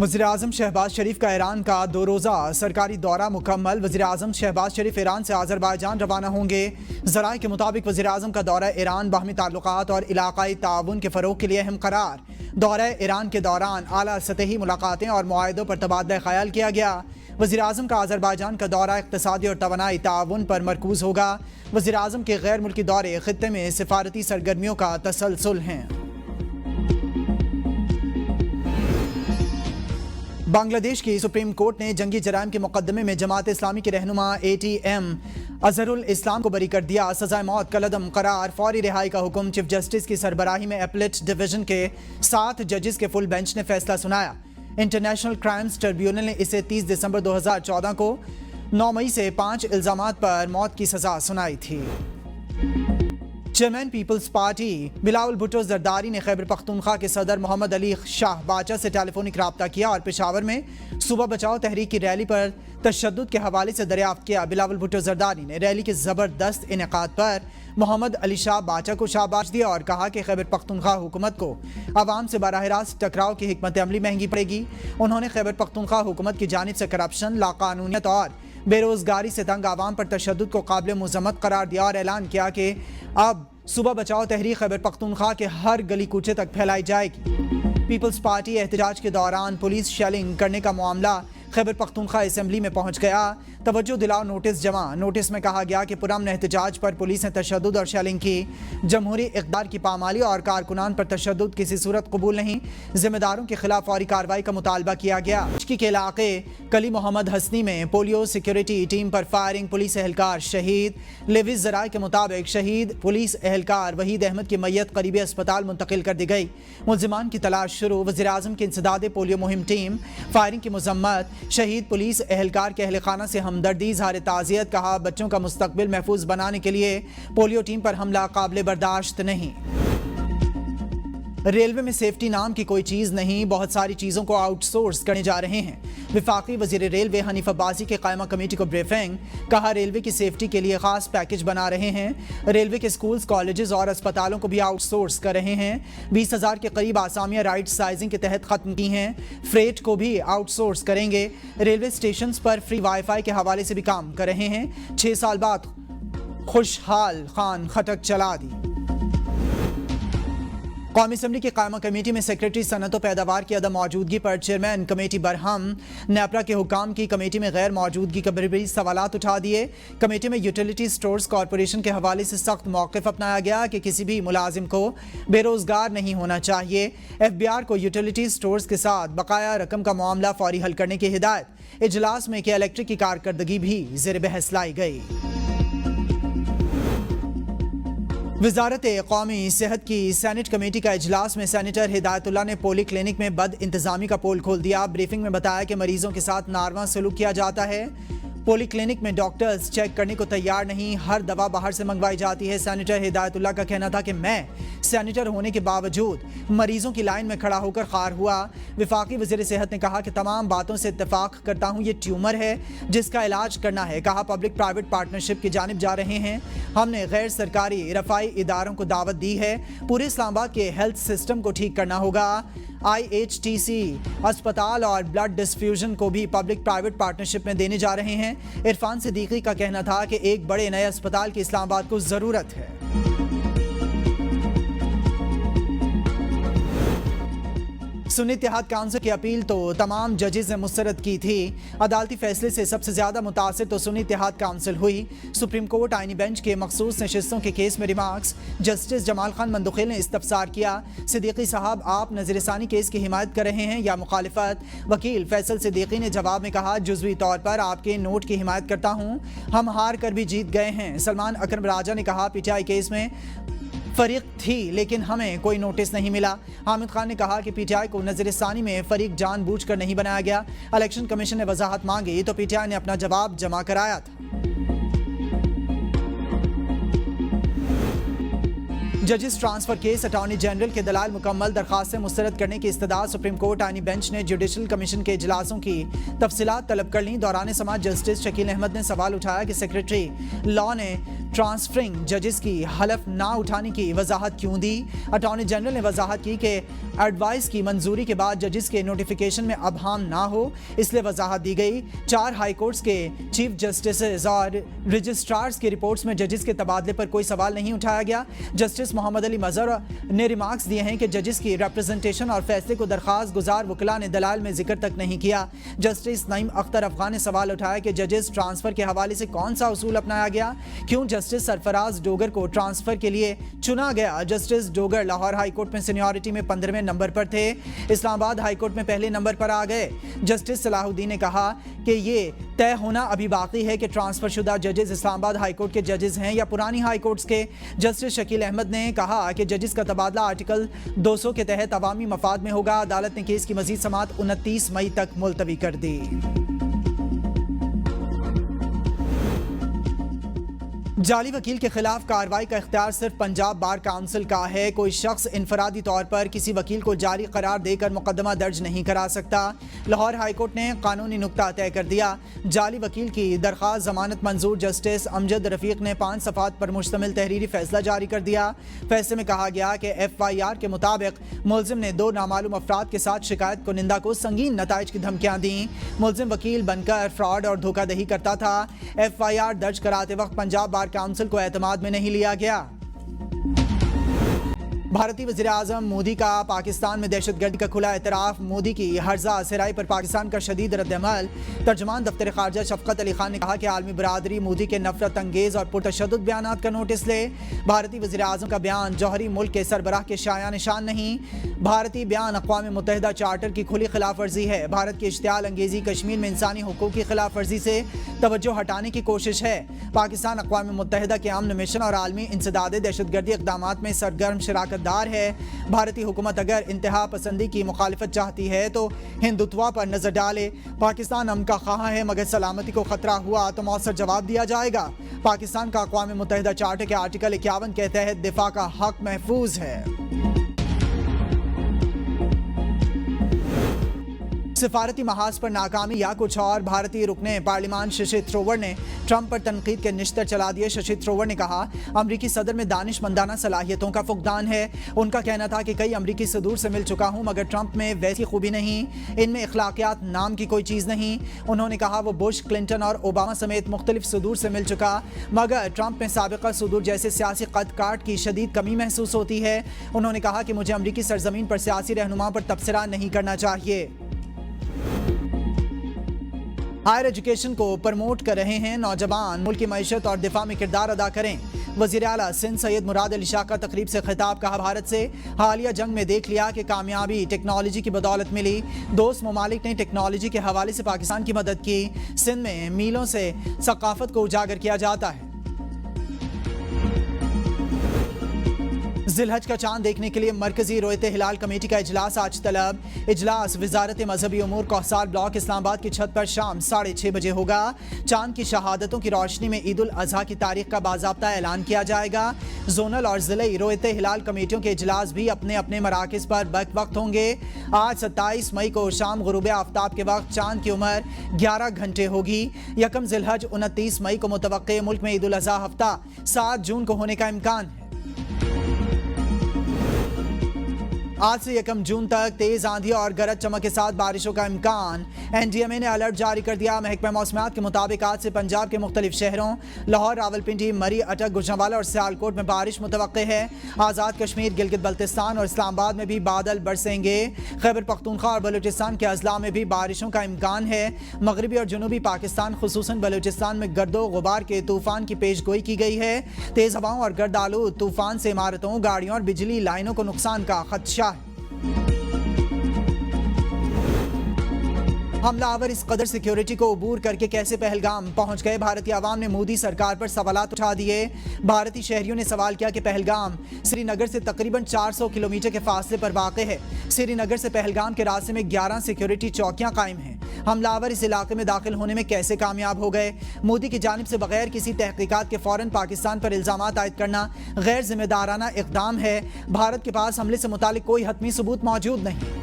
वज़ीर-ए-आज़म शहबाज शरीफ का ईरान का 2 रोज़ा सरकारी दौरा मुकम्मल। वज़ीर-ए-आज़म शहबाज शरीफ ईरान से आज़रबाईजान रवाना होंगे। ज़राए के मुताबिक वज़ीर-ए-आज़म का दौरा ईरान बाहमी ताल्लुकात और इलाक़ाई ताउन के फ़रोग़ के लिए अहम करार। दौरा ईरान के दौरान आला सतही मुलाकातें और मुआहिदों पर तबादला ख़याल किया गया। वज़ीर-ए-आज़म का आज़रबाईजान का दौरा इक़्तिसादी और तवानाई ताउन पर मरकूज़ होगा। वज़ीर-ए-आज़म के गैर मुल्की दौरे ख़ित्ते में सिफारती सरगर्मियों का तसलसल हैं। बांग्लादेश की सुप्रीम कोर्ट ने जंगी जराइम के मुकदमे में जमात इस्लामी के रहनुमा ATM अजहरुल इस्लाम को बरी कर दिया। सज़ाए मौत कलअदम करार, फौरी रिहाई का हुक्म। चीफ जस्टिस की सरबराही में एपलेट डिवीजन के 7 जजेस के फुल बेंच ने फैसला सुनाया। इंटरनेशनल क्राइम्स ट्रिब्यूनल ने इसे 30 दिसंबर 2014 को 9 मई से 5 इल्जामात पर मौत की सजा सुनाई थी। Chairman People's Party Bilawal Bhutto Zardari ने खैबर पख्तूनख्वा के सदर मोहम्मद अली शाह बाचा से टेलीफोनिक राब्ता किया और पेशावर में सूबा बचाओ तहरीक की रैली पर तशद्दुद के हवाले से दरियाफ्त किया। बिलावल भुट्टो जरदारी ने रैली के ज़बरदस्त इनेकाद पर मोहम्मद अली शाह बाचा को शाबाश दिया और कहा कि खैबर पख्तूनख्वा हुकूमत को अवाम से बराह रास्त टकराव की हिकमत अमली महंगी पड़ेगी। उन्होंने खैबर पख्तूनख्वा हुकूमत की जानिब से करप्शन, लाकानूनियत और बेरोजगारी से तंग आवाम पर तशद्दुद को काबिल मुज़म्मत करार दिया और ऐलान किया कि अब सूबा बचाओ तहरीक खैबर पख्तूनख्वा के हर गली कूचे तक फैलाई जाएगी। पीपल्स पार्टी एहतजाज के दौरान पुलिस शेलिंग करने का मामला खैबर पख्तूनख्वा असेंबली में पहुंच गया। तवज्जो दिलाओ नोटिस जमा। नोटिस में कहा गया कि पुरअमन एहतजाज पर पुलिस ने तशद्दुद और शेलिंग की। जमहूरी इक़दार की पामाली और कारकुनान पर तशद्दुद किसी सूरत कबूल नहीं। जिम्मेदारों के खिलाफ फौरी कार्रवाई का मुतालबा किया गया। इश्की के इलाके कली मोहम्मद हसनी में पोलियो सिक्योरिटी टीम पर फायरिंग, पुलिस एहलकार शहीद। लेविस ज़राए के मुताबिक शहीद पुलिस एहलकार वहीद अहमद की मैयत करीबी अस्पताल मुंतकिल कर दी गई। मुल्ज़िमान की तलाश शुरू। वज़ीर-ए-आज़म की इंसदाद पोलियो मुहिम टीम फायरिंग की मज़म्मत। शहीद पुलिस एहलकार के अहल खाना से हमदर्दी, इज़हार ताज़ियत। कहा बच्चों का मुस्तकबिल महफूज बनाने के लिए पोलियो टीम पर हमला काबिल बर्दाश्त नहीं। रेलवे में सेफ्टी नाम की कोई चीज़ नहीं, बहुत सारी चीज़ों को आउटसोर्स करने जा रहे हैं। विफाकी वज़ीर रेलवे हनीफ अब्बासी के कायमा कमेटी को ब्रीफिंग। कहा रेलवे की सेफ्टी के लिए ख़ास पैकेज बना रहे हैं। रेलवे के स्कूल्स, कॉलेजेस और अस्पतालों को भी आउटसोर्स कर रहे हैं। 20,000 के करीब आसामियाँ राइट साइजिंग के तहत ख़त्म की हैं। फ्रेट को भी आउटसोर्स करेंगे। रेलवे स्टेशन पर फ्री वाईफाई के हवाले से भी काम कर रहे हैं। 6 साल बाद खुशहाल खान खटक चला दी। कौमी असम्बली की कायमा कमेटी में सेक्रेटरी सनत व पैदावार की अदम मौजूदगी पर चेयरमैन कमेटी बरहम। नेपरा के हुकाम की कमेटी में गैर मौजूदगी का भी सवालात उठा दिए। कमेटी में यूटिलिटी स्टोर्स कॉरपोरेशन के हवाले से सख्त मौक़िफ़ अपनाया गया कि किसी भी मुलाजिम को बेरोज़गार नहीं होना चाहिए। FBR को यूटिलिटी स्टोर्स के साथ बकाया रकम का मामला फौरी हल करने की हिदायत। इजलास में के इलेक्ट्रिक की कारकर्दगी भी ज़ेर बहस लाई गई। वज़ारत क़ौमी सेहत की सेनेट कमेटी का इजलास में सेनेटर हिदायतुल्लाह ने पोली क्लिनिक में बद इंतज़ामी का पोल खोल दिया। ब्रीफिंग में बताया कि मरीजों के साथ नारवा सलूक किया जाता है। पोली क्लिनिक में डॉक्टर्स चेक करने को तैयार नहीं, हर दवा बाहर से मंगवाई जाती है। सेनेटर हिदायतुल्लाह का कहना था कि मैं सेनेटर होने के बावजूद मरीजों की लाइन में खड़ा होकर खार हुआ। विफाकी वज़ीर सेहत ने कहा कि तमाम बातों से इत्तेफाक करता हूँ, ये ट्यूमर है जिसका इलाज करना है। कहा पब्लिक प्राइवेट पार्टनरशिप की जानिब जा रहे हैं। हमने गैर सरकारी रफ़ाई इदारों को दावत दी है। पूरे इस्लामाबाद के हेल्थ सिस्टम को ठीक करना होगा। IHTC अस्पताल और ब्लड डिस्फ्यूजन को भी पब्लिक प्राइवेट पार्टनरशिप में देने जा रहे हैं। इरफान सिद्दीकी का कहना था कि एक बड़े नए अस्पताल की इस्लामाबाद को ज़रूरत है। सुन्नी इत्तेहाद काउंसिल की अपील तो तमाम जजेस ने मुस्तरद की थी। अदालती फैसले से सबसे ज़्यादा मुतासिर तो सुन्नी इत्तेहाद काउंसिल हुई। सुप्रीम कोर्ट आईनी बेंच के मखसूस नशिस्तों के केस में रिमार्क्स। जस्टिस जमाल खान मंदुखिल ने इस्तफसार किया। सिद्दीकी साहब आप नज़रसानी केस की हिमायत कर रहे हैं या मुखालिफत? वकील फैसल सिद्दीकी ने जवाब में कहा जुज़वी तौर पर आपके नोट की हिमायत करता हूँ, हम हार कर भी जीत गए हैं। सलमान अकरम राजा ने कहा PTI केस में फरीक थी लेकिन हमें कोई नोटिस नहीं मिला। हामिद खान ने कहा कि PTI को नज़रसानी में फरीक जानबूझकर नहीं बनाया गया। इलेक्शन कमीशन ने वजाहत मांगी तो PTI ने अपना जवाब जमा कराया था। जजिस ट्रांसफर केस अटॉर्नी जनरल के दलाल मुकम्मल दरखास्तें मुस्तरद करने की इस्तदा सुप्रीम कोर्ट आईनी बेंच ने जुडिशल कमीशन के इजलासों की तफसीलात तलब कर लीं। दौरान समाअत जस्टिस शकील अहमद ने सवाल उठाया कि सेक्रेटरी लॉ ने ट्रांसफरिंग जजिस की हलफ ना उठाने की वजाहत क्यों दी। अटॉर्नी जनरल ने वजाहत की कि एडवाइस की मंजूरी के बाद जजिस के नोटिफिकेशन में अबहाम ना हो, इसलिए वजाहत दी गई। 4 हाई कोर्ट्स के चीफ जस्टिस और रजिस्ट्रार्स की रिपोर्ट्स में जजिस के तबादले पर कोई सवाल नहीं उठाया गया। जस्टिस मोहम्मद अली मजहर ने रिमार्क्स दिए हैं कि जजिस की रिप्रेजेंटेशन और फैसले को दरख्वास्त गुजार वकला ने दलाल में जिक्र तक नहीं किया। जस्टिस नईम अख्तर अफगान ने सवाल उठाया कि जजिस ट्रांसफर के हवाले से कौन सा उसूल अपनाया गया, क्यों जस्टिस सरफराज डोगर को ट्रांसफर के लिए चुना गया। Justice Dogar Lahore high court में सीनियरिटी में 15वें नंबर पर थे, इस्लामाबाद हाई कोर्ट में पहले नंबर पर आ गए। जस्टिस सलाहुद्दीन ने कहा कि ये तय होना अभी बाकी है कि ट्रांसफर शुदा जजेस इस्लामाबाद हाई कोर्ट के जजेस हैं या पुरानी हाई कोर्ट्स के। जस्टिस शकील अहमद ने कहा कि जजेस का तबादला आर्टिकल 200 के तहत अवामी मफाद में होगा। अदालत ने केस की मजीद समाअत 29 मई तक मुलतवी कर दी। जाली वकील के खिलाफ कार्रवाई का इख्तियार सिर्फ पंजाब बार काउंसिल का है। कोई शख्स इनफरादी तौर पर किसी वकील को जारी करार देकर मुकदमा दर्ज नहीं करा सकता। लाहौर हाई कोर्ट ने कानूनी नुक्ता तय कर दिया। जाली वकील की दरख्वास्त जमानत मंजूर। जस्टिस अमजद रफीक ने 5 सफ़ात पर मुश्तमिल तहरीरी फैसला जारी कर दिया। फैसले में कहा गया कि FIR के मुताबिक मुलजिम ने 2 नामालूम अफराद के साथ शिकायत कुनिंदा को संगीन नताइज की धमकियाँ दी। मुलजिम वकील बनकर फ्रॉड और धोखाधड़ी करता था। FIR दर्ज कराते वक्त पंजाब बार काउंसिल को एतमाद में नहीं लिया गया। भारतीय वज़ीर आज़म मोदी का पाकिस्तान में दहशतगर्दी का खुला एतराफ़। मोदी की हर्जा असराई पर पाकिस्तान का शदीद रद्द-ए-अमल। तर्जुमान दफ्तर ख़ारजा शफ़क़त अली खान ने कहा कि आलमी बरादरी मोदी के नफरत अंगेज़ और पुरतशद्दुद बयानात का नोटिस ले। भारतीय वज़ीर आज़म का बयान जौहरी मुल्क के सरबराह के शाया निशान नहीं। भारतीय बयान अक़वाम मुत्तहिदा चार्टर की खुली खिलाफ वर्जी है। भारत की इश्तियाल अंगेज़ी कश्मीर में इंसानी हुकूक़ की खिलाफ वर्जी से तवज्जो हटाने की कोशिश है। पाकिस्तान अक़वाम मुत्तहिदा के अमन मिशन और आलमी इंसदाद दहशतगर्दी इक़दामात में सरगर्म शराकत दार है। भारतीय हुकूमत अगर इंतहा पसंदी की मुखालिफत चाहती है तो हिंदुत्वा पर नजर डाले। पाकिस्तान अमन का ख़्वाह है मगर सलामती को खतरा हुआ तो मौसर जवाब दिया जाएगा। पाकिस्तान का अक़वाम मुत्तहिदा चार्टर के आर्टिकल 51 के तहत दिफा का हक महफूज है। सिफारती महाज पर नाकामी या कुछ और। भारतीय रुकने पार्लिमान शशि थ्रोवर ने ट्रंप पर तनकीद के निश्तर चला दिए। शशि थ्रोवर ने कहा अमरीकी सदर में दानिशमंदाना सलाहियतों का फुकदान है। उनका कहना था कि कई अमरीकी सदूर से मिल चुका हूं मगर ट्रंप में वैसी खूबी नहीं, इनमें इखलाकियात नाम की कोई चीज़ नहीं। उन्होंने कहा वो बुश, क्लिंटन और ओबामा समेत मुख्तलिफ सदूर से मिल चुका मगर ट्रंप में साबिका सदूर जैसे सियासी कद काट की शदीद कमी महसूस होती है। उन्होंने कहा कि मुझे अमरीकी सरजमीन पर सियासी रहनुमाओं पर तबसरा नहीं करना चाहिए। हायर एजुकेशन को प्रमोट कर रहे हैं नौजवान, मुल्क की मईशत और दिफा में किरदार अदा करें। वज़ीर आला सिंध सैयद मुराद अली शाह का तकरीब से खिताब। कहा भारत से हालिया जंग में देख लिया कि कामयाबी टेक्नोलॉजी की बदौलत मिली। दोस्त ममालिक ने टेक्नोलॉजी के हवाले से पाकिस्तान की मदद की। सिंध में मीलों से सकाफत को उजागर किया जाता है। जिलहज का चांद देखने के लिए मरकजी रोयते हिलाल कमेटी का इजलास आज तलब। इजलास वजारत मजहबी उमूर कौसार ब्लॉक इस्लामाबाद की छत पर शाम 6:30 बजे होगा। चांद की शहादतों की रोशनी में ईद उल अजहा की तारीख का बाज़ाब्ता ऐलान किया जाएगा। जोनल और ज़िले रोयते हिलाल कमेटियों के इजलास भी अपने अपने मराकज़ पर वक्त होंगे। आज 27 मई को शाम गुरूब आफ्ताब के वक्त चांद की उम्र 11 घंटे होगी। यकम जिलहज 29 मई को मुतवक्के मुल्क में ईद उल अजहा हफ्ता 7 जून को होने का इम्कान है। आज से 1 जून तक तेज आंधी और गरज चमक के साथ बारिशों का इम्कान। NDMA ने अलर्ट जारी कर दिया। महकमा मौसमियात के मुताबिक आज से पंजाब के मुख्तलिफ शहरों लाहौर, रावलपिंडी, मरी, अटक, गुजरांवाला और सियालकोट में बारिश मुतवक्के है। आज़ाद कश्मीर, गिलगित बल्तिस्तान और इस्लामाबाद में भी बादल बरसेंगे। खैबर पख्तूनख्वा और बलूचिस्तान के अजला में भी बारिशों का इम्कान है। मगरबी और जनूबी पाकिस्तान खुसूसन बलूचिस्तान में गर्दो गुबार के तूफान की पेशगोई की गई है। तेज हवाओं और गर्द आलूद तूफान से इमारतों, गाड़ियों और बिजली लाइनों को नुकसान का खदशा है। हमलावर इस कदर सिक्योरिटी को अबूर करके कैसे पहलगाम पहुंच गए। भारतीय आवाम ने मोदी सरकार पर सवालात उठा दिए। भारतीय शहरियों ने सवाल किया कि पहलगाम श्रीनगर से तकरीबन 400 किलोमीटर के फासले पर वाक़ है। श्रीनगर से पहलगाम के रास्ते में 11 सिक्योरिटी चौकियां कायम हैं। حملہ آور اس علاقے میں داخل ہونے میں کیسے کامیاب ہو گئے؟ مودی کی جانب سے بغیر کسی تحقیقات کے فوراً پاکستان پر الزامات عائد کرنا غیر ذمہ دارانہ اقدام ہے۔ بھارت کے پاس حملے سے متعلق کوئی حتمی ثبوت موجود نہیں۔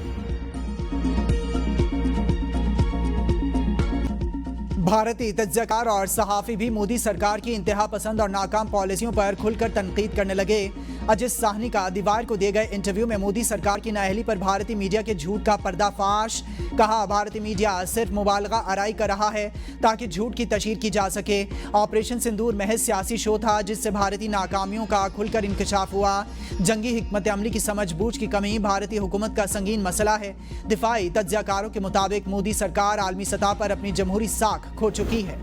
بھارتی تجزیہ کار اور صحافی بھی مودی سرکار کی انتہا پسند اور ناکام پالیسیوں پر کھل کر تنقید کرنے لگے۔ اجت ساہنی کا دیوار کو دیے گئے انٹرویو میں مودی سرکار کی نااہلی پر بھارتی میڈیا کے جھوٹ کا پردہ فاش۔ کہا بھارتی میڈیا صرف مبالغہ آرائی کر رہا ہے تاکہ جھوٹ کی تشہیر کی جا سکے۔ آپریشن سندور محض سیاسی شو تھا جس سے بھارتی ناکامیوں کا کھل کر انکشاف ہوا۔ جنگی حکمت عملی کی سمجھ بوجھ کی کمی بھارتی حکومت کا سنگین مسئلہ ہے۔ دفاعی تجزیہ کاروں کے مطابق مودی سرکار عالمی سطح پر اپنی جمہوری ساکھ کھو چکی ہے۔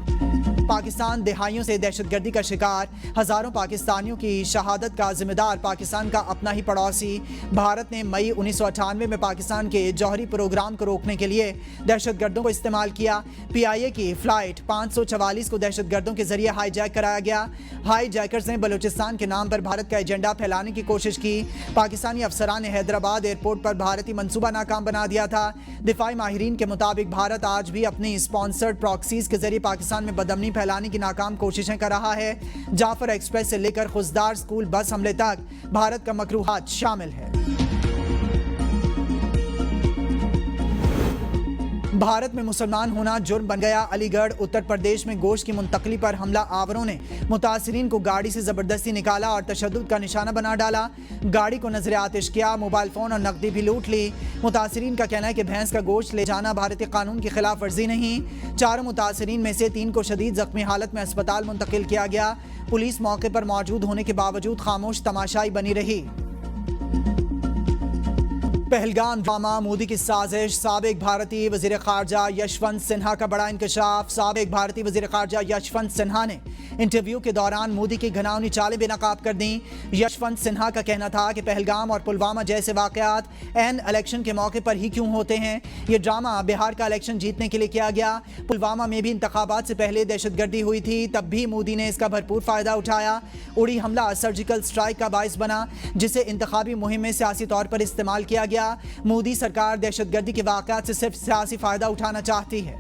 پاکستان دہائیوں سے دہشت گردی کا شکار، ہزاروں پاکستانیوں کی شہادت کا ذمہ دار پاکستان کا اپنا ہی پڑوسی۔ بھارت نے مئی 1998 میں پاکستان کے جوہری پروگرام کو روکنے کے لیے دہشت گردوں کو استعمال کیا۔ PIA کی فلائٹ 544 کو دہشت گردوں کے ذریعے ہائی جیک کرایا گیا۔ ہائی جیکرز نے بلوچستان کے نام پر بھارت کا ایجنڈا پھیلانے کی کوشش کی۔ پاکستانی افسران نے حیدرآباد ایئرپورٹ پر بھارتی منصوبہ ناکام بنا دیا تھا۔ دفاعی ماہرین کے مطابق بھارت آج بھی اپنی اسپانسرڈ پراکسیز کے ذریعے پاکستان میں بدامنی پھیلانے کی ناکام کوششیں کر رہا ہے۔ جعفر ایکسپریس سے لے کر خزدار اسکول بس حملے تک بھارت کا مکروہات شامل ہے۔ بھارت میں مسلمان ہونا جرم بن گیا، علی گڑھ اتر پردیش میں گوشت کی منتقلی پر حملہ آوروں نے متاثرین کو گاڑی سے زبردستی نکالا اور تشدد کا نشانہ بنا ڈالا۔ گاڑی کو نظر آتش کیا، موبائل فون اور نقدی بھی لوٹ لی۔ متاثرین کا کہنا ہے کہ بھینس کا گوشت لے جانا بھارتی قانون کی خلاف ورزی نہیں۔ چاروں متاثرین میں سے 3 کو شدید زخمی حالت میں اسپتال منتقل کیا گیا۔ پولیس موقع پر موجود ہونے کے باوجود خاموش تماشائی بنی رہی۔ پہلگام ڈرامہ مودی کی سازش، سابق بھارتی وزیر خارجہ یشونت سنہا کا بڑا انکشاف۔ سابق بھارتی وزیر خارجہ یشونت سنہا نے انٹرویو کے دوران مودی کی گھناؤنی چالیں بے نقاب کر دیں۔ یشونت سنہا کا کہنا تھا کہ پہلگام اور پلوامہ جیسے واقعات عین الیکشن کے موقع پر ہی کیوں ہوتے ہیں؟ یہ ڈرامہ بہار کا الیکشن جیتنے کے لیے کیا گیا۔ پلوامہ میں بھی انتخابات سے پہلے دہشت گردی ہوئی تھی، تب بھی مودی نے اس کا بھرپور فائدہ اٹھایا۔ اڑی حملہ سرجیکل سٹرائیک کا باعث بنا جسے انتخابی مہم میں سیاسی طور پر استعمال کیا گیا۔ مودی سرکار دہشت گردی کے واقعات سے صرف سیاسی فائدہ اٹھانا چاہتی ہے۔